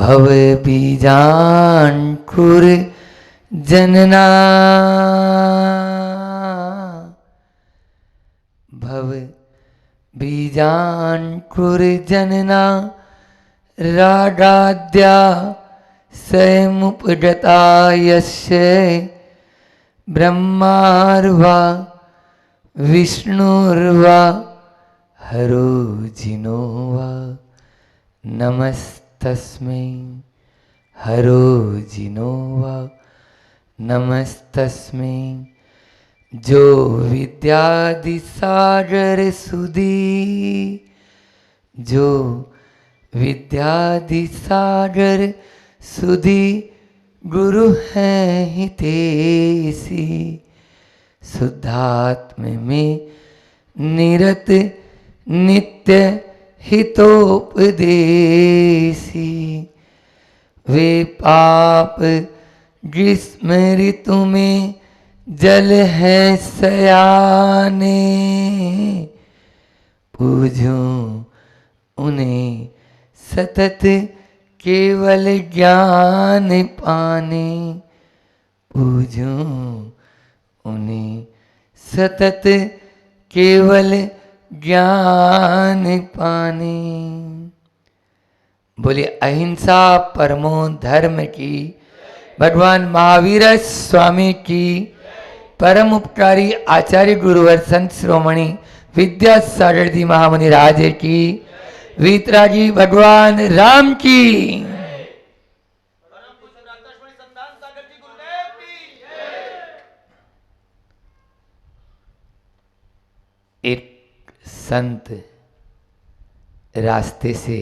भव बीजांकुर जनना भव बीजांकुर जनना रागाद्या स्वयमुपगता यस्य ब्रह्मार्वा विष्णुर्वा हरो जिनो वा नमस्तस्मै हरो जिनो वा नमस्तस्मै जो विद्यादि सागर सुधी जो विद्यादि सागर सुधी गुरु हैं हितेसी शुद्धात्म में निरत नित्य हितोपदेशी वे पाप ग्रीष्म ऋतु में जल है सयाने पूजूं उन्हें सतत केवल ज्ञान पाने पूजूं उन्हें सतत केवल ज्ञान पाने। बोले अहिंसा परमो धर्म की भगवान महावीर स्वामी की परम उपकारी आचार्य गुरुवर संत श्रोमणी विद्यासागर जी महामुनि राज की वीतरागी भगवान राम की एक संत रास्ते से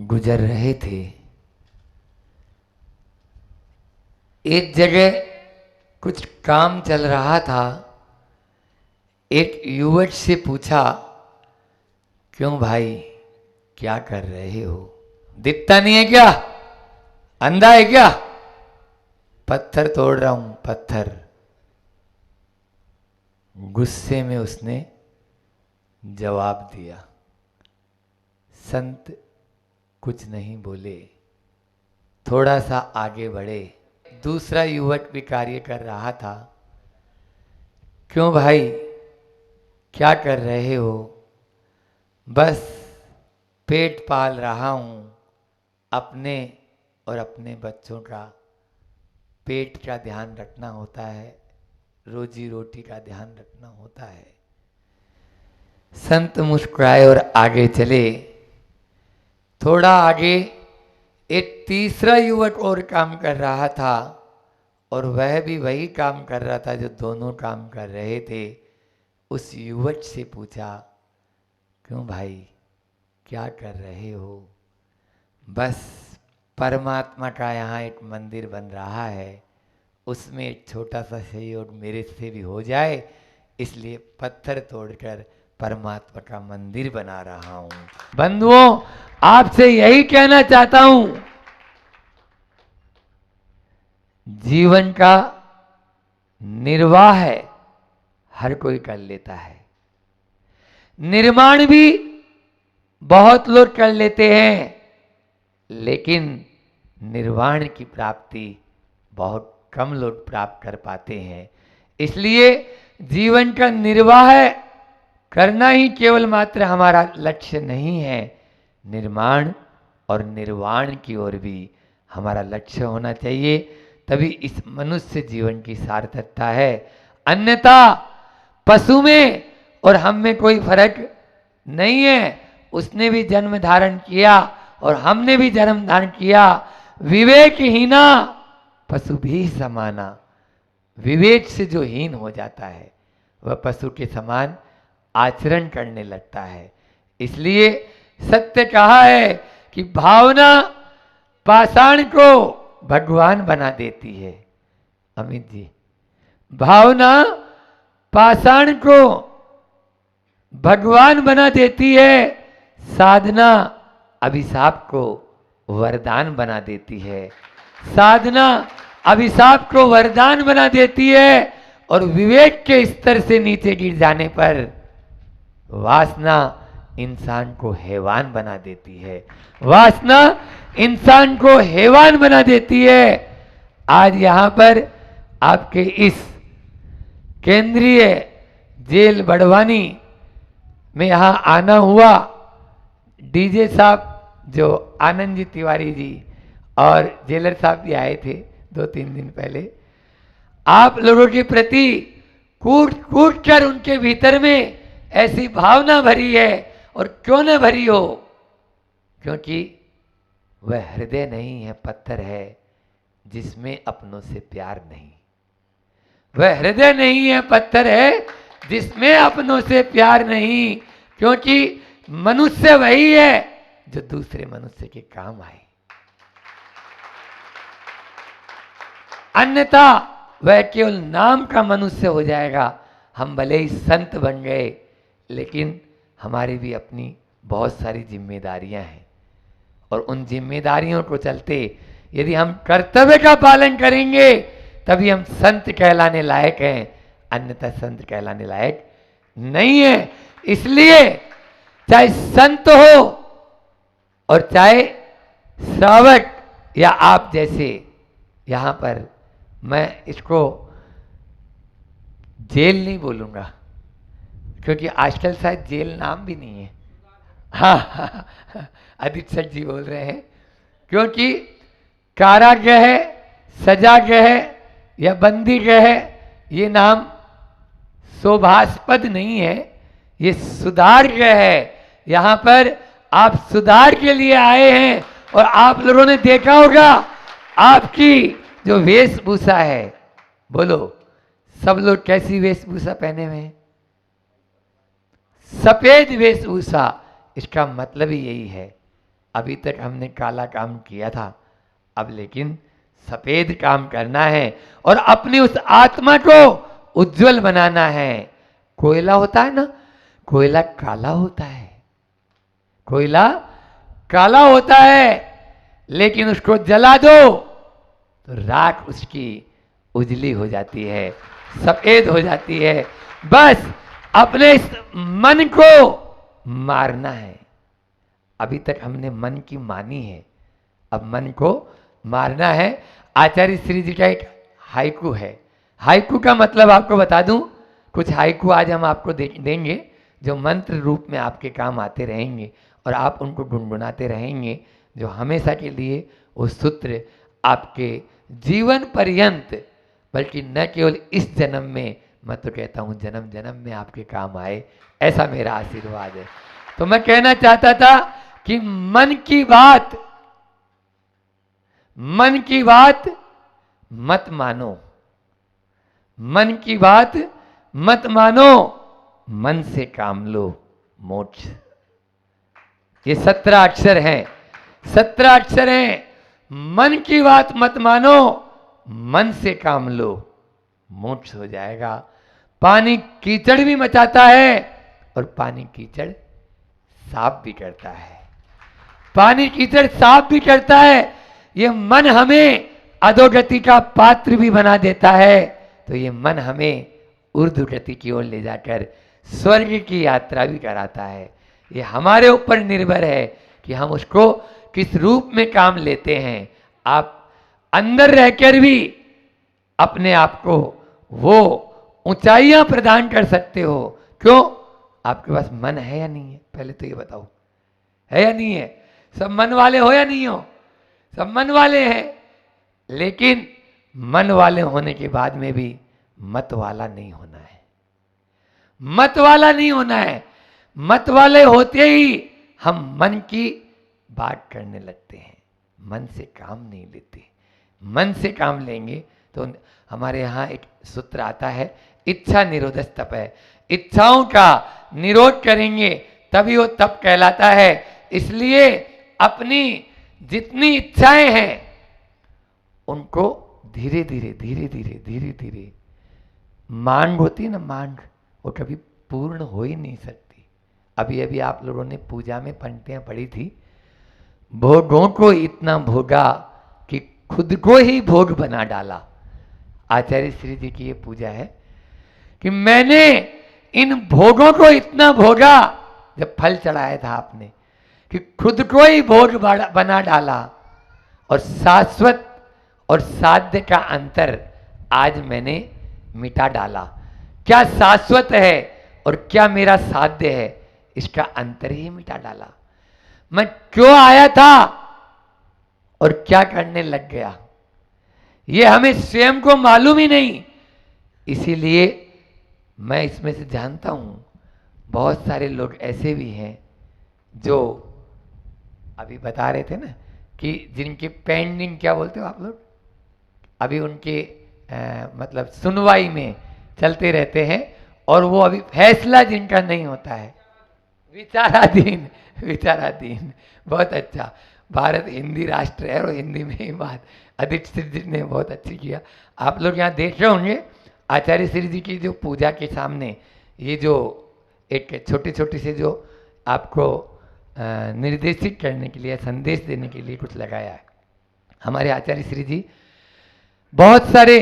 गुजर रहे थे। एक जगह कुछ काम चल रहा था। एक युवक से पूछा, क्यों भाई क्या कर रहे हो? दिखता नहीं है क्या? अंधा है क्या? पत्थर तोड़ रहा हूं, पत्थर। गुस्से में उसने जवाब दिया। संत कुछ नहीं बोले, थोड़ा सा आगे बढ़े। दूसरा युवक भी कार्य कर रहा था। क्यों भाई क्या कर रहे हो? बस पेट पाल रहा हूं, अपने और अपने बच्चों का पेट का ध्यान रखना होता है, रोजी रोटी का ध्यान रखना होता है। संत मुस्कुराए और आगे चले। थोड़ा आगे एक तीसरा युवक और काम कर रहा था और वह भी वही काम कर रहा था जो दोनों काम कर रहे थे। उस युवक से पूछा, क्यों भाई क्या कर रहे हो? बस परमात्मा का यहाँ एक मंदिर बन रहा है, उसमें एक छोटा सा सहयोग मेरे से भी हो जाए, इसलिए पत्थर तोड़कर परमात्मा का मंदिर बना रहा हूं। बंधुओं, आपसे यही कहना चाहता हूं, जीवन का निर्वाह है हर कोई कर लेता है, निर्माण भी बहुत लोग कर लेते हैं, लेकिन निर्वाण की प्राप्ति बहुत कम लोग प्राप्त कर पाते हैं। इसलिए जीवन का निर्वाह करना ही केवल मात्र हमारा लक्ष्य नहीं है, निर्माण और निर्वाण की ओर भी हमारा लक्ष्य होना चाहिए, तभी इस मनुष्य जीवन की सार्थकता है। अन्यथा पशु में और हम में कोई फर्क नहीं है। उसने भी जन्म धारण किया और हमने भी जन्म धारण किया। विवेकहीना पशु भी समाना। विवेक से जो हीन हो जाता है वह पशु के समान आचरण करने लगता है। इसलिए सत्य कहा है कि भावना पाषाण को भगवान बना देती है। अमित जी, भावना पाषाण को भगवान बना देती है, साधना अभिशाप को वरदान बना देती है। साधना अभिशाप को वरदान बना देती है और विवेक के स्तर से नीचे गिर जाने पर वासना इंसान को हैवान बना देती है, वासना इंसान को हैवान बना देती है। आज यहां पर आपके इस केंद्रीय जेल बड़वानी में यहां आना हुआ, डीजे साहब जो आनंद जी तिवारी जी और जेलर साहब भी आए थे 2-3 दिन पहले, आप लोगों के प्रति कूट कूट कर उनके भीतर में ऐसी भावना भरी है। और क्यों न भरी हो, क्योंकि वह हृदय नहीं है, पत्थर है जिसमें अपनों से प्यार नहीं। वह हृदय नहीं है, पत्थर है जिसमें अपनों से प्यार नहीं। क्योंकि मनुष्य वही है जो दूसरे मनुष्य के काम आए, अन्यथा वह केवल नाम का मनुष्य हो जाएगा। हम भले ही संत बन गए, लेकिन हमारी भी अपनी बहुत सारी जिम्मेदारियां हैं, और उन जिम्मेदारियों को चलते यदि हम कर्तव्य का पालन करेंगे तभी हम संत कहलाने लायक हैं, अन्यथा संत कहलाने लायक नहीं है। इसलिए चाहे संत हो और चाहे श्रावक या आप जैसे, यहां पर मैं इसको जेल नहीं बोलूंगा, क्योंकि आजकल शायद जेल नाम भी नहीं है। हाँ, अधीक्षक जी बोल रहे हैं, क्योंकि कारागृह, सजागृह या बंदी गृह ये नाम शोभास्पद नहीं है, ये सुधार गृह है। यहां पर आप सुधार के लिए आए हैं, और आप लोगों ने देखा होगा आपकी जो वेशभूषा है, बोलो सब लोग कैसी वेशभूषा पहने हुए हैं? सफेद वेशभूषा। इसका मतलब ही यही है, अभी तक हमने काला काम किया था, अब लेकिन सफेद काम करना है और अपनी उस आत्मा को उज्जवल बनाना है। कोयला होता है ना, कोयला काला होता है, कोयला काला होता है, लेकिन उसको जला दो तो राख उसकी उजली हो जाती है, सफेद हो जाती है। बस अपने इस मन को मारना है। अभी तक हमने मन की मानी है, अब मन को मारना है। आचार्य श्री जी का एक हाइकू है, हाइकू का मतलब आपको बता दूं, कुछ हाइकू आज हम आपको देंगे जो मंत्र रूप में आपके काम आते रहेंगे और आप उनको गुनगुनाते रहेंगे, जो हमेशा के लिए वो सूत्र आपके जीवन पर्यंत, बल्कि न केवल इस जन्म में, मैं तो कहता हूं जन्म जन्म में आपके काम आए, ऐसा मेरा आशीर्वाद है। तो मैं कहना चाहता था कि मन की बात मत मानो, मन की बात मत मानो, मन से काम लो मोक्ष। ये 17 अक्षर हैं, 17 अक्षर हैं। मन की बात मत मानो, मन से काम लो, मोक्ष हो जाएगा। पानी कीचड़ भी मचाता है और पानी कीचड़ साफ भी करता है, पानी कीचड़ साफ भी करता है। ये मन हमें अधोगति का पात्र भी बना देता है, तो ये मन हमें ऊर्ध्वगति की ओर ले जाकर स्वर्ग की यात्रा भी कराता है। ये हमारे ऊपर निर्भर है कि हम उसको किस रूप में काम लेते हैं। आप अंदर रहकर भी अपने आप को वो ऊंचाइयां प्रदान कर सकते हो। क्यों? आपके पास मन है या नहीं है? पहले तो ये बताओ, है या नहीं है? सब मन वाले हो या नहीं हो? सब मन वाले हैं, लेकिन मन वाले होने के बाद में भी मत वाला नहीं होना है, मत वाला नहीं होना है। मत वाले होते ही हम मन की बात करने लगते हैं, मन से काम नहीं लेते। मन से काम लेंगे तो हमारे यहाँ एक सूत्र आता है, इच्छा निरोध तप है। इच्छाओं का निरोध करेंगे तभी वो तप कहलाता है। इसलिए अपनी जितनी इच्छाएं हैं उनको धीरे धीरे धीरे धीरे धीरे धीरे, मांग होती है ना, मांग, वो कभी पूर्ण हो ही नहीं सकती। अभी अभी आप लोगों ने पूजा में पंक्तियां पढ़ी थी, भोगों को इतना भोगा कि खुद को ही भोग बना डाला। आचार्य श्री जी की ये पूजा है कि मैंने इन भोगों को इतना भोगा जब फल चढ़ाया था आपने, कि खुद को ही भोग बना डाला और शाश्वत और साध्य का अंतर आज मैंने मिटा डाला। क्या शाश्वत है और क्या मेरा साध्य है, इसका अंतर ही मिटा डाला। मैं क्यों आया था और क्या करने लग गया, ये हमें स्वयं को मालूम ही नहीं। इसीलिए मैं इसमें से जानता हूं बहुत सारे लोग ऐसे भी हैं जो अभी बता रहे थे ना कि जिनके पेंडिंग, क्या बोलते हो आप लोग, अभी उनके मतलब सुनवाई में चलते रहते हैं और वो अभी फैसला जिनका नहीं होता है, विचाराधीन, विचाराधीन। बहुत अच्छा, भारत हिंदी राष्ट्र है और हिंदी में ही बात। अदिति जी ने बहुत अच्छी किया। आप लोग यहाँ देख रहे होंगे आचार्य श्री जी की जो पूजा के सामने ये जो एक छोटे छोटे से जो आपको निर्देशित करने के लिए, संदेश देने के लिए कुछ लगाया है। हमारे आचार्य श्री जी बहुत सारे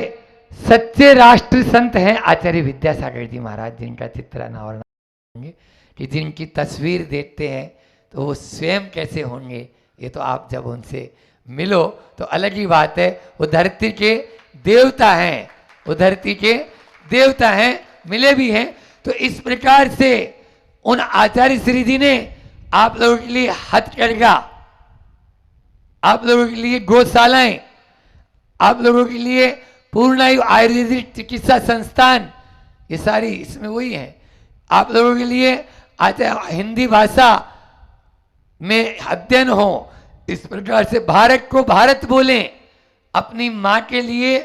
सच्चे राष्ट्र संत हैं। आचार्य विद्यासागर जी महाराज, जिनका चित्राना और होंगे कि जिनकी तस्वीर देखते हैं तो वो स्वयं कैसे होंगे, ये तो आप जब उनसे मिलो तो अलग ही बात है। वो धरती के देवता हैं, वो धरती के देवता हैं, मिले भी हैं। तो इस प्रकार से उन आचार्य श्री जी ने आप लोगों के लिए हथकरघा, आप लोगों के लिए गौशालाएं, आप लोगों के लिए पूर्णायु आयुर्वेदिक चिकित्सा संस्थान, ये सारी इसमें वही है। आप लोगों के लिए हिंदी भाषा में अध्ययन हो, इस प्रकार से भारत को भारत बोलें। अपनी माँ के लिए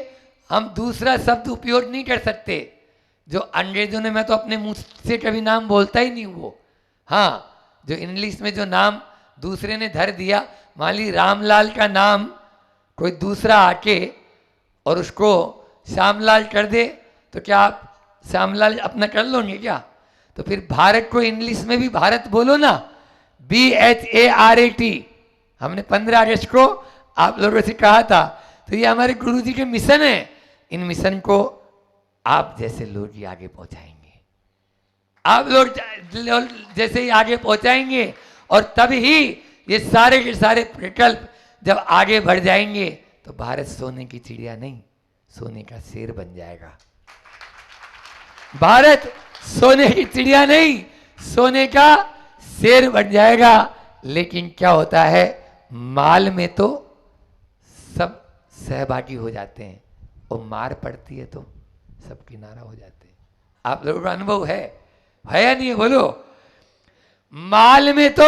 हम दूसरा शब्द उपयोग नहीं कर सकते। जो अंग्रेजों ने, मैं तो अपने मुंह से कभी नाम बोलता ही नहीं वो। हाँ, जो इंग्लिश में जो नाम दूसरे ने धर दिया, मान ली रामलाल का नाम कोई दूसरा आके और उसको श्यामलाल कर दे, तो क्या आप श्यामलाल अपना कर लोगे क्या? तो फिर भारत को इंग्लिश में भी भारत बोलो ना, BHARAT। हमने 15 अगस्त को आप लोगों से कहा था। तो ये हमारे गुरु जी के मिशन है। इन मिशन को आप जैसे लोग ही आगे पहुंचाएंगे। आप लोग जैसे ही आगे पहुंचाएंगे और तब ही ये सारे के सारे प्रकल्प जब आगे बढ़ जाएंगे तो भारत सोने की चिड़िया नहीं, सोने का शेर बन जाएगा। भारत सोने की चिड़िया नहीं, सोने का शेर बन जाएगा। लेकिन क्या होता है, माल में तो सब सहभागी हो जाते हैं और मार पड़ती है तो सब किनारा हो जाते हैं। आप लोगों का अनुभव है या नहीं है, बोलो। माल में तो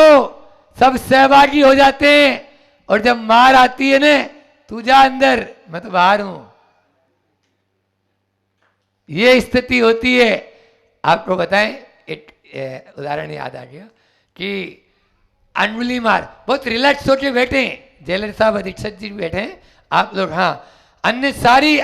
सब सहभागी हो जाते हैं और जब मार आती है ना, तू जा अंदर, मैं तो बाहर हूं, ये स्थिति होती है। आपको बताएं, एक उदाहरण याद आ गया कि अंगुली मार, बहुत रिलैक्स होके बैठे हैं, जेलर साहब अधीक्षक जी बैठे हैं, आप लोग हाँ अन्य सारी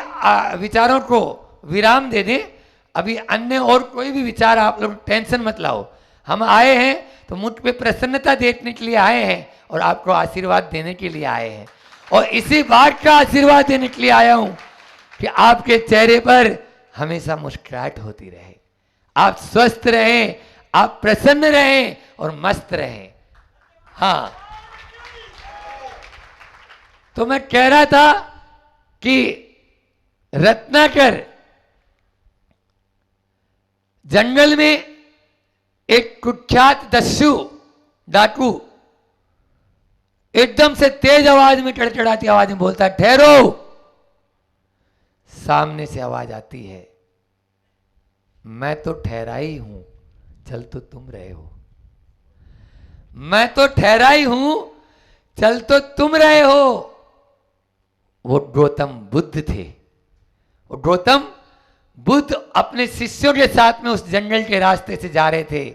विचारों को विराम दे दें। अभी अन्य और कोई भी विचार आप लोग टेंशन मत लाओ। हम आए हैं तो मुझ पे प्रसन्नता देखने के लिए आए हैं और आपको आशीर्वाद देने के लिए आए हैं। और इसी बात का आशीर्वाद देने के लिए आया हूं कि आपके चेहरे पर हमेशा मुस्कुराहट होती रहे, आप स्वस्थ रहें, आप प्रसन्न रहें और मस्त रहें। हाँ, तो मैं कह रहा था कि रत्नाकर जंगल में एक कुख्यात दस्यु डाकू एकदम से तेज आवाज में, कड़कड़ाती आवाज में बोलता है, ठहरो। सामने से आवाज आती है, मैं तो ठहरा ही हूं, चल तो तुम रहे हो। मैं तो ठहरा ही हूं, चल तो तुम रहे हो। वो गौतम बुद्ध थे। वो गौतम बुद्ध अपने शिष्यों के साथ में उस जंगल के रास्ते से जा रहे थे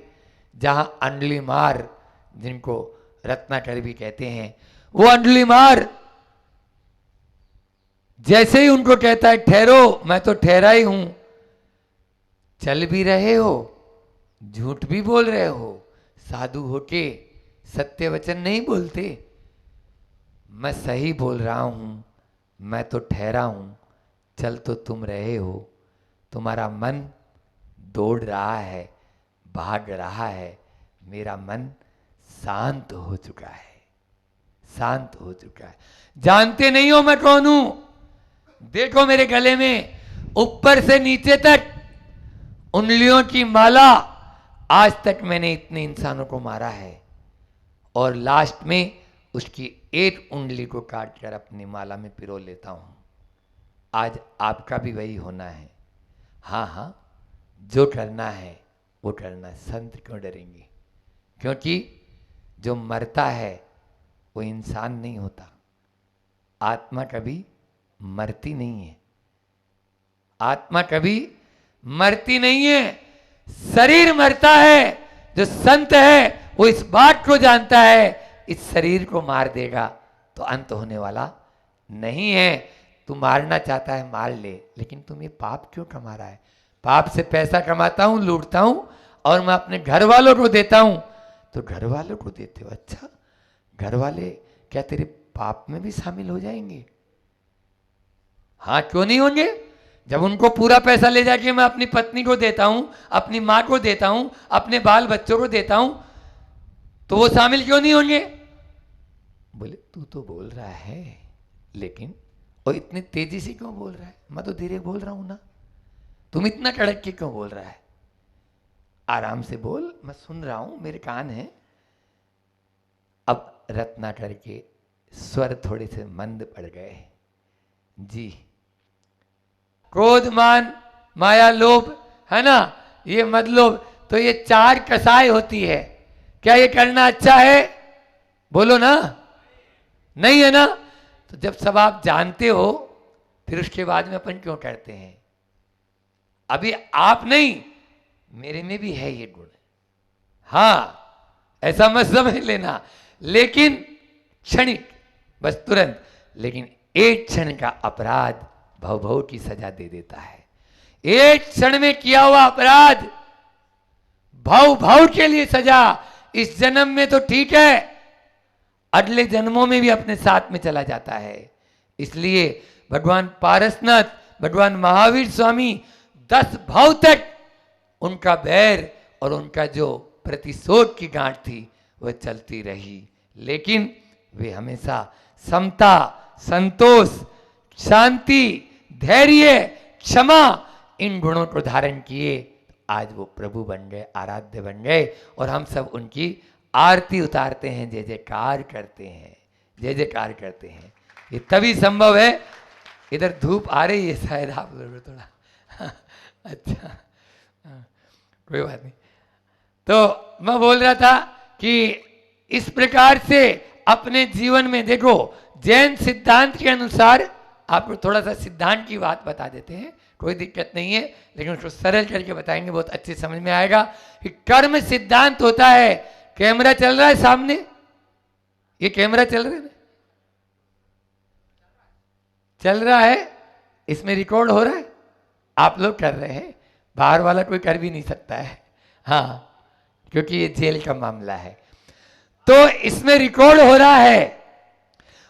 जहां अंडलीमार, जिनको रत्नाकर भी कहते हैं, वो अंडलीमार जैसे ही उनको कहता है ठहरो, मैं तो ठहरा ही हूं, चल भी रहे हो, झूठ भी बोल रहे हो, साधु होके सत्य वचन नहीं बोलते, मैं सही बोल रहा हूं, मैं तो ठहरा हूं, चल तो तुम रहे हो। तुम्हारा मन दौड़ रहा है, भाग रहा है, मेरा मन शांत हो चुका है, शांत हो चुका है। जानते नहीं हो मैं कौन हूं? देखो मेरे गले में ऊपर से नीचे तक उंगलियों की माला। आज तक मैंने इतने इंसानों को मारा है और लास्ट में उसकी एक उंगली को काट कर अपनी माला में पिरो लेता हूं। आज आपका भी वही होना है। हाँ हाँ, जो करना है वो करना है। संत क्यों डरेंगे? क्योंकि जो मरता है वो इंसान नहीं होता। आत्मा कभी मरती नहीं है, आत्मा कभी मरती नहीं है, शरीर मरता है। जो संत है वो इस बात को जानता है, इस शरीर को मार देगा तो अंत होने वाला नहीं है। तू मारना चाहता है मार ले, लेकिन तुम ये पाप क्यों कमा रहा है? पाप से पैसा कमाता हूं, लूटता हूं और मैं अपने घर वालों को देता हूं। तो घर वालों को देते हो, अच्छा घर वाले क्या तेरे पाप में भी शामिल हो जाएंगे? हाँ, क्यों नहीं होंगे? जब उनको पूरा पैसा ले जाके मैं अपनी पत्नी को देता हूं, अपनी मां को देता हूं, अपने बाल बच्चों को देता हूं, तो वो शामिल क्यों नहीं होंगे? बोले तू तो बोल रहा है, लेकिन और इतनी तेजी से क्यों बोल रहा है? मैं तो धीरे बोल रहा हूं ना, तुम इतना कड़क के क्यों बोल रहा है? आराम से बोल, मैं सुन रहा हूं, मेरे कान हैं। अब रत्नाकर के स्वर थोड़े से मंद पड़ गए। जी, क्रोध मान माया लोभ है ना, ये मद लोभ, तो ये चार कसाई होती है। क्या ये करना अच्छा है? बोलो ना, नहीं है ना? तो जब सब आप जानते हो फिर उसके बाद में अपन क्यों करते हैं? अभी आप नहीं, मेरे में भी है ये गुण। हाँ, ऐसा मत समझ लेना, लेकिन क्षणिक, बस तुरंत। लेकिन एक क्षण का अपराध भव भव की सजा दे देता है। एक क्षण में किया हुआ अपराध भव भव के लिए सजा। इस जन्म में तो ठीक है, अगले जन्मों में भी अपने साथ में चला जाता है। इसलिए भगवान पारसनाथ, भगवान महावीर स्वामी 10 भव तक उनका बैर और उनका जो प्रतिशोध की गांठ थी वह चलती रही, लेकिन वे हमेशा समता, संतोष, शांति, धैर्य, क्षमा, इन गुणों को धारण किए। आज वो प्रभु बन गए, आराध्य बन गए, और हम सब उनकी आरती उतारते हैं, जय जयकार करते हैं, जय जयकार करते हैं। ये तभी संभव है। इधर धूप आ रही है शायद, आप लोग थोड़ा अच्छा, कोई बात नहीं। तो मैं बोल रहा था कि इस प्रकार से अपने जीवन में देखो, जैन सिद्धांत के अनुसार, आपको थोड़ा सा सिद्धांत की बात बता देते हैं, कोई दिक्कत नहीं है, लेकिन उसको सरल करके बताएंगे, बहुत अच्छे समझ में आएगा। कि कर्म सिद्धांत होता है, कैमरा चल रहा है सामने, ये कैमरा चल रहा है ना, चल रहा है, इसमें रिकॉर्ड हो रहा है, आप लोग कर रहे हैं, बाहर वाला कोई कर भी नहीं सकता है। हाँ, क्योंकि ये जेल का मामला है। तो इसमें रिकॉर्ड हो रहा है,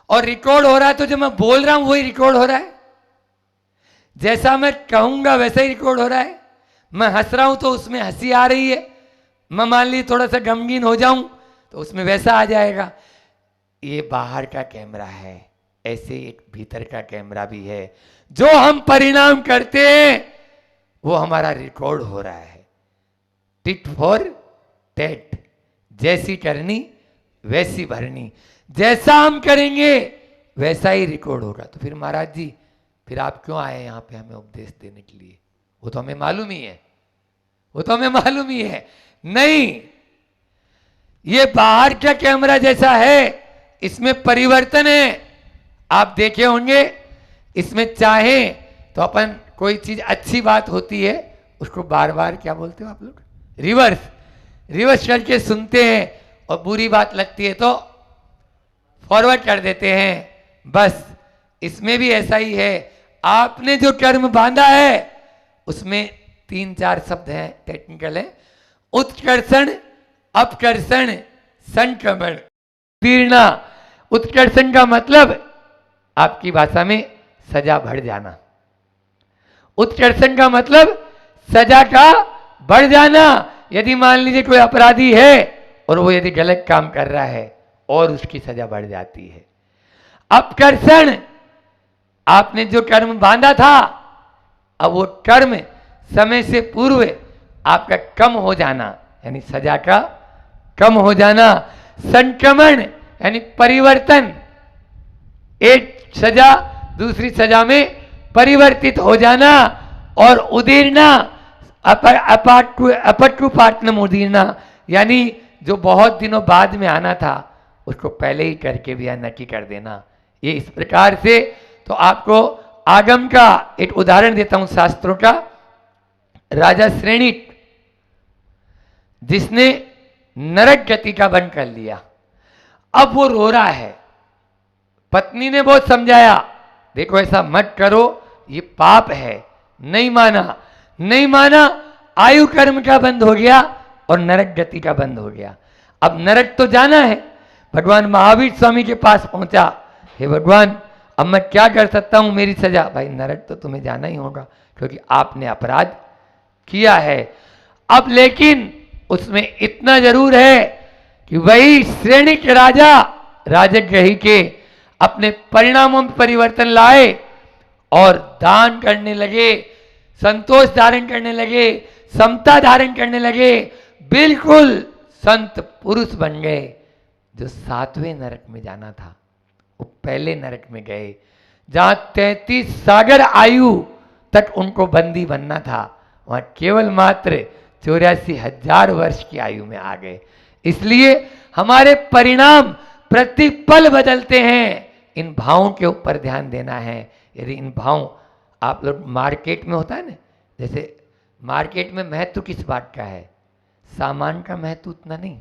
और रिकॉर्ड हो रहा है तो जो मैं बोल रहा हूं वही रिकॉर्ड हो रहा है। जैसा मैं कहूंगा वैसा ही रिकॉर्ड हो रहा है। मैं हंस रहा हूं तो उसमें हंसी आ रही है, मैं मान ली थोड़ा सा गमगीन हो जाऊं तो उसमें वैसा आ जाएगा। ये बाहर का कैमरा है, ऐसे एक भीतर का कैमरा भी है। जो हम परिणाम करते हैं वो हमारा रिकॉर्ड हो रहा है। टिट फॉर टैट, जैसी करनी वैसी भरनी, जैसा हम करेंगे वैसा ही रिकॉर्ड होगा। तो फिर महाराज जी, फिर आप क्यों आए यहाँ पे हमें उपदेश देने के लिए? वो तो हमें मालूम ही है, वो तो हमें मालूम ही है। नहीं, ये बाहर का कैमरा जैसा है, इसमें परिवर्तन है। आप देखे होंगे, इसमें चाहे तो अपन कोई चीज अच्छी बात होती है उसको बार बार क्या बोलते हो आप लोग, रिवर्स करके सुनते हैं, और बुरी बात लगती है तो फॉरवर्ड कर देते हैं। बस इसमें भी ऐसा ही है। आपने जो कर्म बांधा है उसमें 3-4 शब्द हैं, टेक्निकल है। उत्कर्षण, अपकर्षण, संक्रमण, पीड़ना। उत्कर्षण का मतलब आपकी भाषा में सजा बढ़ जाना। उत्कर्षण का मतलब सजा का बढ़ जाना। यदि मान लीजिए कोई अपराधी है और वो यदि गलत काम कर रहा है और उसकी सजा बढ़ जाती है। अपकर्षण, आपने जो कर्म बांधा था, अब वो कर्म समय से पूर्व आपका कम हो जाना, यानी सजा का कम हो जाना। संक्रमण यानी परिवर्तन, एक सजा दूसरी सजा में परिवर्तित हो जाना। और उदीरना, अपटुपाटनम उदीरना, यानी जो बहुत दिनों बाद में आना था उसको पहले ही करके भी नटी कर देना। ये इस प्रकार से, तो आपको आगम का एक उदाहरण देता हूं शास्त्रों का। राजा श्रेणिक, जिसने नरक गति का वन कर लिया, अब वो रो रहा है। पत्नी ने बहुत समझाया, देखो ऐसा मत करो, ये पाप है। नहीं माना, नहीं माना, आयु कर्म का बंद हो गया और नरक गति का बंद हो गया। अब नरक तो जाना है। भगवान महावीर स्वामी के पास पहुंचा, हे भगवान अब मैं क्या कर सकता हूं, मेरी सजा। भाई नरक तो तुम्हें जाना ही होगा क्योंकि आपने अपराध किया है। अब लेकिन उसमें इतना जरूर है कि वही श्रेणी के राजा राजग्रही के अपने परिणामों में परिवर्तन लाए और दान करने लगे, संतोष धारण करने लगे, समता धारण करने लगे, बिल्कुल संत पुरुष बन गए। जो 7वें नरक में जाना था वो पहले नरक में गए, जहां 33 सागर आयु तक उनको बंदी बनना था, वहां केवल मात्र 84,000 वर्ष की आयु में आ गए। इसलिए हमारे परिणाम प्रतिपल बदलते हैं। इन भावों के ऊपर ध्यान देना है। यदि इन भाव, आप लोग मार्केट में होता है ना, जैसे मार्केट में महत्व किस बात का है? सामान का महत्व उतना नहीं,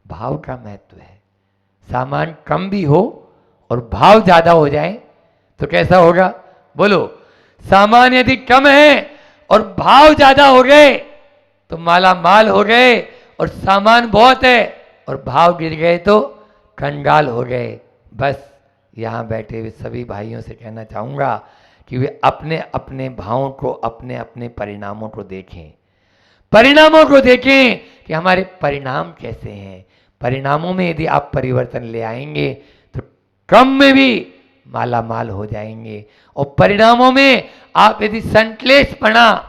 भाव का महत्व है। सामान कम भी हो और भाव ज्यादा हो जाए तो कैसा होगा? बोलो, सामान यदि कम है और भाव ज्यादा हो गए तो माला माल हो गए, और सामान बहुत है और भाव गिर गए तो कंगाल हो गए। बस यहाँ बैठे हुए सभी भाइयों से कहना चाहूँगा कि वे अपने अपने भावों को, अपने अपने परिणामों को देखें। परिणामों को देखें कि हमारे परिणाम कैसे हैं। परिणामों में यदि आप परिवर्तन ले आएंगे तो कम में भी माला माल हो जाएंगे। और परिणामों में आप यदि संश्लेषपना,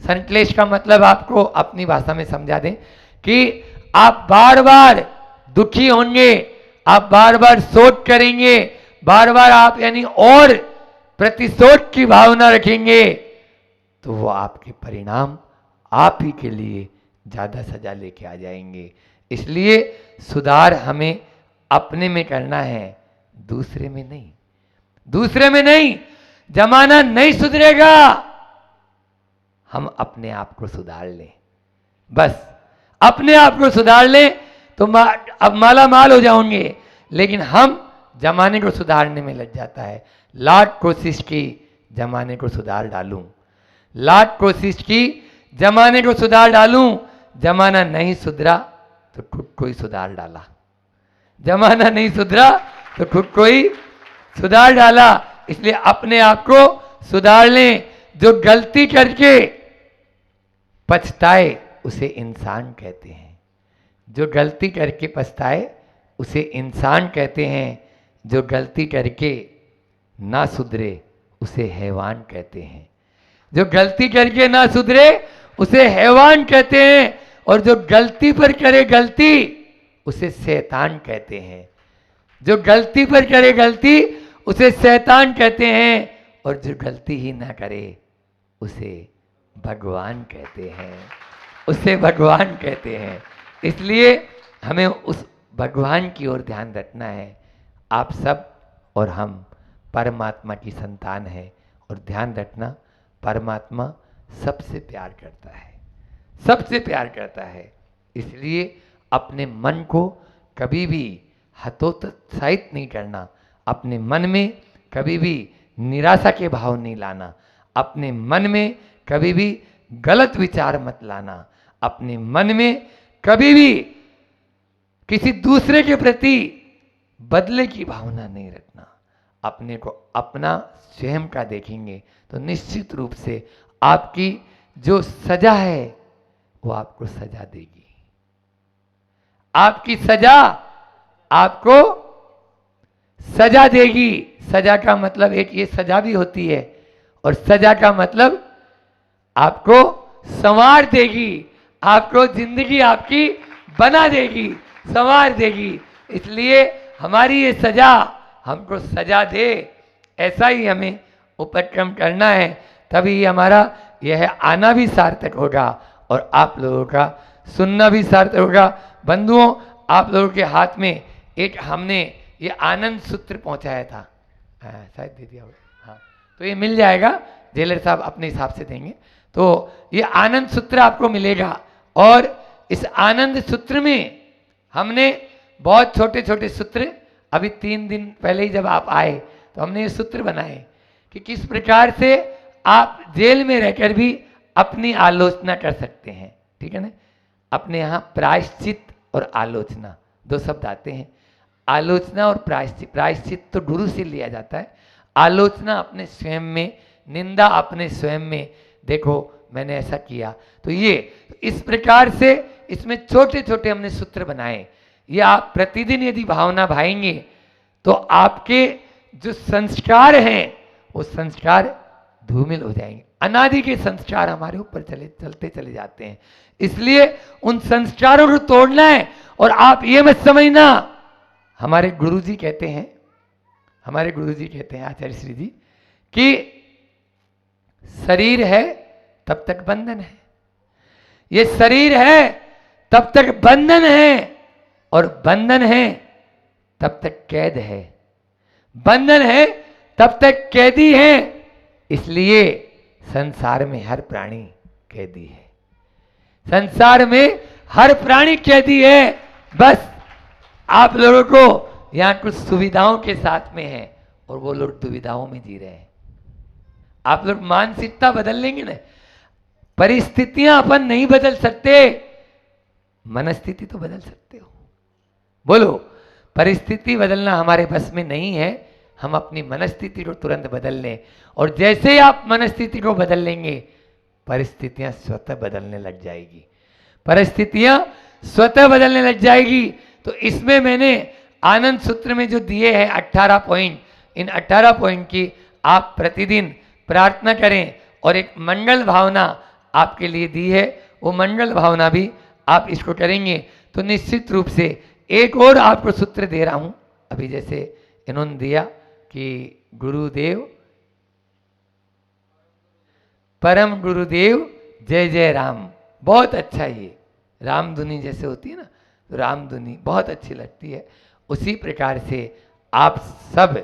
संश्लेष का मतलब आपको अपनी भाषा में समझा दें कि आप बार बार दुखी होंगे, आप बार बार शोक करेंगे, बार बार आप यानी और प्रतिशोध की भावना रखेंगे, तो वो आपके परिणाम आप ही के लिए ज्यादा सजा लेके आ जाएंगे। इसलिए सुधार हमें अपने में करना है, दूसरे में नहीं। दूसरे में नहीं, जमाना नहीं सुधरेगा, हम अपने आप को सुधार लें। बस अपने आप को सुधार लें तो अब माला माल हो जाओगे। लेकिन हम जमाने को सुधारने में लग जाता है। लाख कोशिश की जमाने को सुधार डालूं, लाख कोशिश की जमाने को सुधार डालूं, जमाना नहीं सुधरा तो खुद को ही सुधार डाला। जमाना नहीं सुधरा तो खुद को ही सुधार डाला। इसलिए अपने आप को सुधार लें। जो गलती करके पछताए उसे इंसान कहते हैं। जो गलती करके पछताए उसे इंसान कहते हैं। जो गलती करके ना सुधरे उसे हैवान कहते हैं। जो गलती करके ना सुधरे उसे हैवान कहते हैं। और जो गलती पर करे गलती उसे शैतान कहते हैं। जो गलती पर करे गलती उसे शैतान कहते हैं। और जो गलती ही ना करे उसे भगवान कहते हैं। उसे भगवान कहते हैं। इसलिए हमें उस भगवान की ओर ध्यान रखना है। आप सब और हम परमात्मा की संतान है। और ध्यान रखना, परमात्मा सबसे प्यार करता है, सबसे प्यार करता है। इसलिए अपने मन को कभी भी हतोत्साहित नहीं करना। अपने मन में कभी भी निराशा के भाव नहीं लाना। अपने मन में कभी भी गलत विचार मत लाना। अपने मन में कभी भी किसी दूसरे के प्रति बदले की भावना नहीं रखना। अपने को अपना स्वयं का देखेंगे तो निश्चित रूप से आपकी जो सजा है वो आपको सजा देगी। आपकी सजा आपको सजा देगी। सजा का मतलब एक ये सजा भी होती है, और सजा का मतलब आपको संवार देगी, आपको जिंदगी आपकी बना देगी, संवार देगी। इसलिए हमारी ये सजा हमको सजा दे, ऐसा ही हमें उपक्रम करना है, तभी हमारा यह आना भी सार्थक होगा और आप लोगों का सुनना भी सार्थक होगा। बंधुओं, आप लोगों के हाथ में एक हमने ये आनंद सूत्र पहुंचाया था, शायद दे दिया होगा, हाँ, तो ये मिल जाएगा, जेलर साहब अपने हिसाब से देंगे। तो ये आनंद सूत्र आपको मिलेगा, और इस आनंद सूत्र में हमने बहुत छोटे छोटे सूत्र, अभी 3 दिन पहले ही जब आप आए तो हमने ये सूत्र बनाए कि किस प्रकार से आप जेल में रहकर भी अपनी आलोचना कर सकते हैं। ठीक है ना, अपने यहाँ प्रायश्चित और आलोचना 2 शब्द आते हैं। आलोचना और प्रायश्चित, प्रायश्चित तो गुरु से लिया जाता है, आलोचना अपने स्वयं में, निंदा अपने स्वयं में, देखो मैंने ऐसा किया। तो ये इस प्रकार से इसमें छोटे छोटे हमने सूत्र बनाए। ये आप प्रतिदिन यदि भावना भाएंगे तो आपके जो संस्कार हैं वो संस्कार धूमिल हो जाएंगे। अनादि के संस्कार हमारे ऊपर चलते चले जाते हैं, इसलिए उन संस्कारों को तोड़ना है। और आप ये मत समझना, हमारे गुरुजी कहते हैं, हमारे गुरुजी कहते हैं आचार्य श्री जी, कि शरीर है तब तक बंधन है, ये शरीर है तब तक बंधन है, और बंधन है तब तक कैद है, बंधन है तब तक कैदी है। इसलिए संसार में हर प्राणी कैदी है, संसार में हर प्राणी कैदी है। बस आप लोगों को यहाँ कुछ सुविधाओं के साथ में है और वो लोग दुविधाओं में जी रहे हैं। आप लोग मानसिकता बदल लेंगे ना, परिस्थितियां अपन नहीं बदल सकते, मनस्थिति तो बदल सकते हो। बोलो, परिस्थिति बदलना हमारे बस में नहीं है, हम अपनी मनस्थिति को तुरंत बदल लें, और जैसे ही आप मनस्थिति को बदल लेंगे परिस्थितियां स्वतः बदलने लग जाएगी, परिस्थितियां स्वतः बदलने लग जाएगी। तो इसमें मैंने आनंद सूत्र में जो दिए हैं 18 पॉइंट, इन 18 पॉइंट की आप प्रतिदिन प्रार्थना करें, और एक मंगल भावना आपके लिए दी है, वो मंगल भावना भी आप इसको करेंगे तो निश्चित रूप से। एक और आपको सूत्र दे रहा हूं, अभी जैसे इन्होंने दिया कि गुरुदेव, परम गुरुदेव जय जय राम, बहुत अच्छा, ये रामधुनी जैसे होती है ना, तो रामधुनी बहुत अच्छी लगती है। उसी प्रकार से आप सब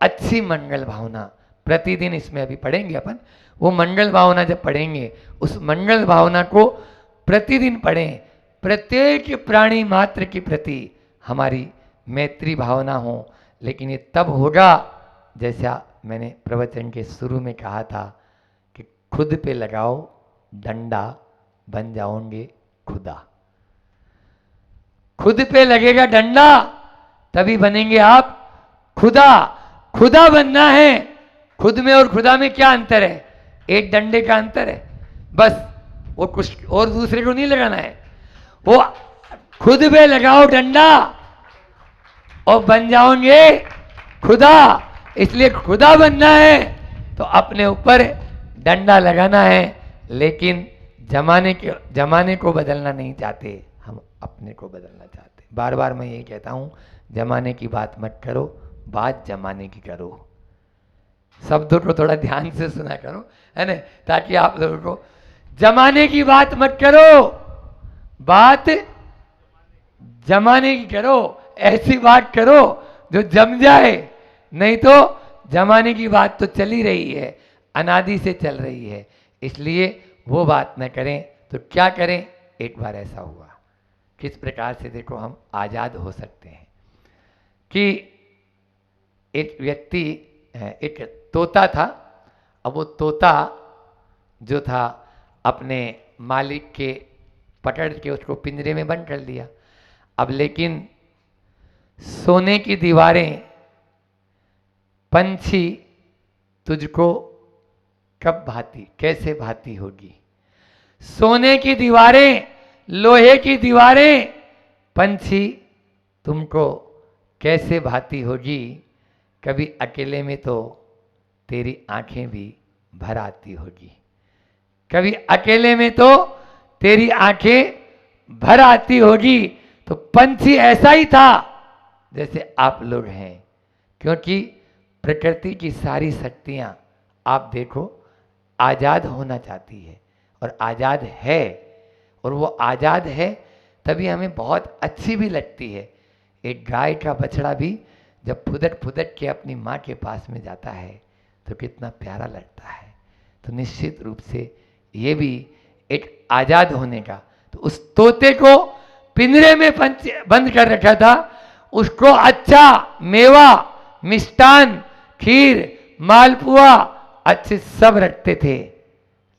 अच्छी मंगल भावना प्रतिदिन, इसमें अभी पढ़ेंगे अपन, वो मंगल भावना जब पढ़ेंगे उस मंगल भावना को प्रतिदिन पढ़ें। प्रत्येक प्राणी मात्र के प्रति हमारी मैत्री भावना हो, लेकिन ये तब होगा जैसा मैंने प्रवचन के शुरू में कहा था कि खुद पे लगाओ डंडा, बन जाओगे खुदा। खुद पे लगेगा डंडा तभी बनेंगे आप खुदा। खुदा बनना है, खुद में और खुदा में क्या अंतर है? एक डंडे का अंतर है बस, वो कुछ और दूसरे को नहीं लगाना है, वो खुद पे लगाओ डंडा और बन जाओगे खुदा। इसलिए खुदा बनना है तो अपने ऊपर डंडा लगाना है, लेकिन जमाने को बदलना नहीं चाहते, हम अपने को बदलना चाहते। बार बार मैं यही कहता हूं, जमाने की बात मत करो, बात जमाने की करो। शब्दों को थोड़ा ध्यान से सुना करो, है ना, ताकि आप लोगों को, जमाने की बात मत करो, बात जमाने की करो। ऐसी बात करो जो जम जाए, नहीं तो जमाने की बात तो चल ही रही है, अनादि से चल रही है, इसलिए वो बात न करें। तो क्या करें? एक बार ऐसा हुआ, किस प्रकार से देखो हम आजाद हो सकते हैं कि एक व्यक्ति, एक तोता था। अब वो तोता जो था अपने मालिक के पकड़ के उसको पिंजरे में बंद कर लिया। अब लेकिन सोने की दीवारें, पंछी तुझको कब भाती, कैसे भाती होगी? सोने की दीवारें, लोहे की दीवारें पंछी तुमको कैसे भाती होगी, कभी अकेले में तो तेरी आंखें भी भर आती होगी, कभी अकेले में तो तेरी आंखें भर आती होगी। तो पंछी ऐसा ही था जैसे आप लोग हैं, क्योंकि प्रकृति की सारी शक्तियां आप देखो आज़ाद होना चाहती है और आज़ाद है, और वो आज़ाद है तभी हमें बहुत अच्छी भी लगती है। एक गाय का बछड़ा भी जब फुदक फुदक के अपनी माँ के पास में जाता है तो कितना प्यारा लगता है। तो निश्चित रूप से ये भी एक आज़ाद होने का, तो उस तोते को पिंजरे में बंद कर रखा था, उसको अच्छा मेवा, मिष्टान, खीर, मालपुआ अच्छे सब रखते थे,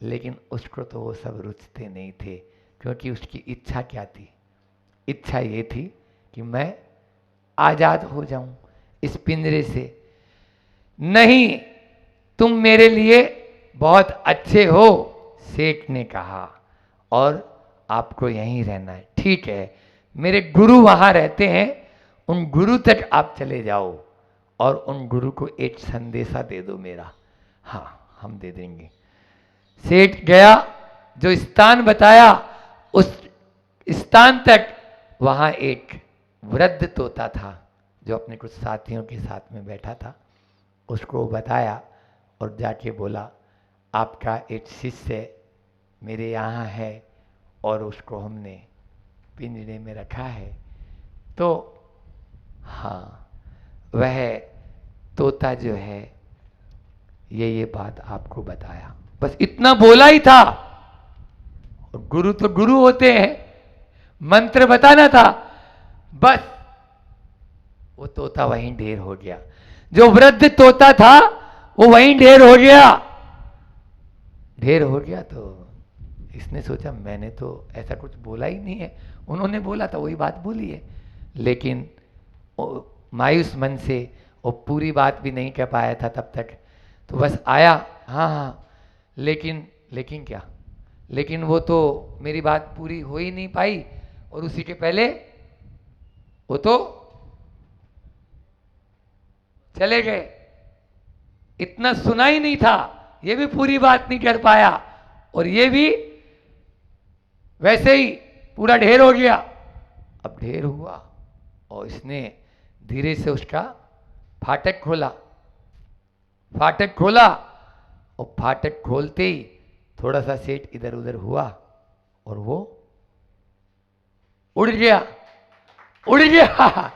लेकिन उसको तो वो सब रुचते नहीं थे, क्योंकि उसकी इच्छा क्या थी? इच्छा ये थी कि मैं आज़ाद हो जाऊं इस पिंजरे से। नहीं, तुम मेरे लिए बहुत अच्छे हो, सेठ ने कहा, और आपको यहीं रहना है। ठीक है, मेरे गुरु वहाँ रहते हैं, उन गुरु तक आप चले जाओ और उन गुरु को एक संदेशा दे दो मेरा। हाँ, हम दे देंगे। सेठ गया, जो स्थान बताया उस स्थान तक, वहाँ एक वृद्ध तोता था जो अपने कुछ साथियों के साथ में बैठा था। उसको बताया और जाके बोला, आपका एक शिष्य मेरे यहाँ है और उसको हमने पिंजरे में रखा है। तो हाँ, वह तोता जो है ये बात आपको बताया, बस इतना बोला ही था। गुरु तो गुरु होते हैं, मंत्र बताना था, बस वो तोता वहीं ढेर हो गया। जो वृद्ध तोता था वो वहीं ढेर हो गया। ढेर हो गया तो इसने सोचा मैंने तो ऐसा कुछ बोला ही नहीं है, उन्होंने बोला था वही बात बोली है। लेकिन मायूस मन से वो पूरी बात भी नहीं कह पाया था तब तक, तो बस आया, हाँ हाँ, लेकिन क्या, लेकिन वो तो मेरी बात पूरी हो ही नहीं पाई, और उसी के पहले वो तो चले गए। इतना सुना ही नहीं था, ये भी पूरी बात नहीं कर पाया, और ये भी वैसे ही पूरा ढेर हो गया। अब ढेर हुआ और इसने धीरे से उसका फाटक खोला। फाटक खोला और फाटक खोलते ही थोड़ा सा सेट इधर उधर हुआ और वो उड़ गया। उड़ गया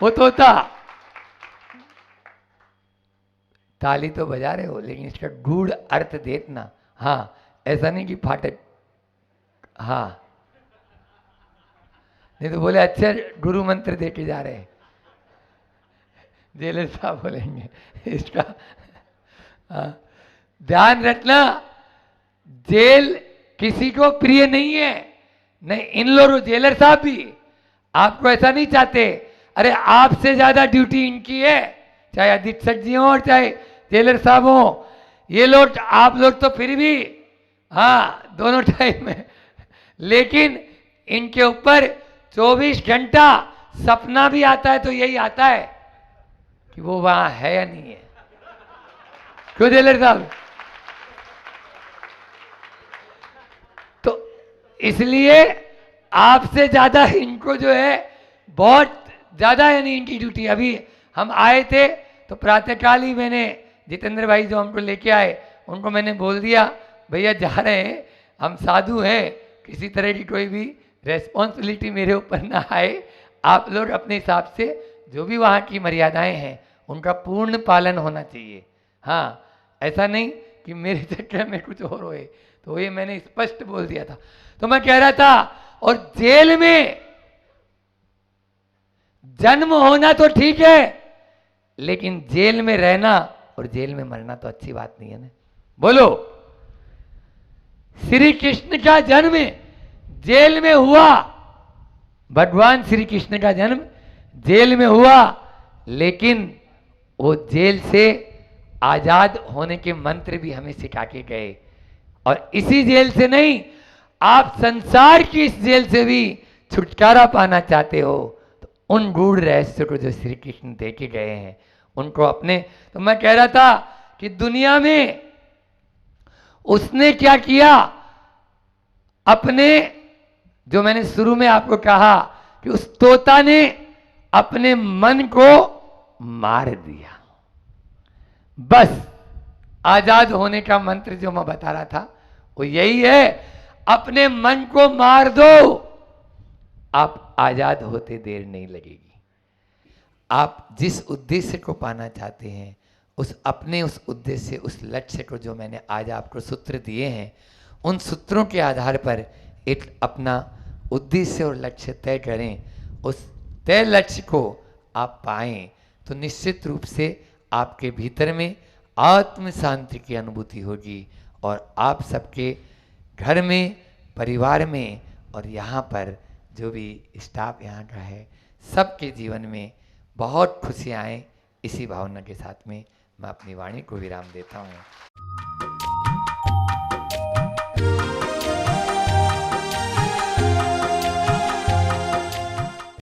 वो तोता। ताली तो बजा रहे हो, लेकिन इसका गूढ़ अर्थ देखना। हाँ, ऐसा नहीं कि फाटक, हाँ, नहीं तो बोले अच्छा गुरु मंत्र दे के जा रहे हैं, जेलर साहब बोलेंगे इसका। हाँ, ध्यान रखना, जेल किसी को प्रिय नहीं है, नहीं इन लोगों, जेलर साहब भी आपको ऐसा नहीं चाहते। अरे आपसे ज्यादा ड्यूटी इनकी है, चाहे अधीक्षक जी हो और चाहे जेलर साहब हो। ये लोग, आप लोग तो फिर भी हाँ दोनों टाइम में, लेकिन इनके ऊपर 24 घंटा सपना भी आता है तो यही आता है कि वो वहां है या नहीं है। क्यों जेलर साहब? तो इसलिए आपसे ज्यादा इनको जो है बहुत ज्यादा, यानी इनकी ड्यूटी। अभी हम आए थे तो प्रातःकाल ही मैंने जितेंद्र भाई जो हमको लेके आए उनको मैंने बोल दिया, भैया जा रहे हैं, हम साधु हैं, किसी तरह की कोई भी रेस्पॉन्सिबिलिटी मेरे ऊपर ना आए। आप लोग अपने हिसाब से जो भी वहाँ की मर्यादाएं हैं उनका पूर्ण पालन होना चाहिए। हाँ, ऐसा नहीं कि मेरे चक्कर में कुछ और होए। तो ये मैंने स्पष्ट बोल दिया था। तो मैं कह रहा था, और जेल में जन्म होना तो ठीक है, लेकिन जेल में रहना और जेल में मरना तो अच्छी बात नहीं है ना। बोलो, श्री कृष्ण का जन्म जेल में हुआ, भगवान श्री कृष्ण का जन्म जेल में हुआ, लेकिन वो जेल से आजाद होने के मंत्र भी हमें सिखा के गए। और इसी जेल से नहीं, आप संसार की इस जेल से भी छुटकारा पाना चाहते हो तो उन गूढ़ रहस्य को जो श्री कृष्ण दे के गए हैं उनको अपने। तो मैं कह रहा था कि दुनिया में उसने क्या किया, अपने, जो मैंने शुरू में आपको कहा कि उस तोता ने अपने मन को मार दिया। बस आजाद होने का मंत्र जो मैं बता रहा था वो यही है, अपने मन को मार दो, आप आजाद होते देर नहीं लगेगी। आप जिस उद्देश्य को पाना चाहते हैं उस उद्देश्य, उस लक्ष्य को जो मैंने आज आपको सूत्र दिए हैं, उन सूत्रों के आधार पर एक अपना उद्देश्य और लक्ष्य तय करें। उस तय लक्ष्य को आप पाएं तो निश्चित रूप से आपके भीतर में आत्म शांति की अनुभूति होगी और आप सबके घर में, परिवार में और यहाँ पर जो भी स्टाफ यहाँ का है, सबके जीवन में बहुत खुशियाँ आएँ। इसी भावना के साथ में मैं अपनी वाणी को विराम देता हूँ।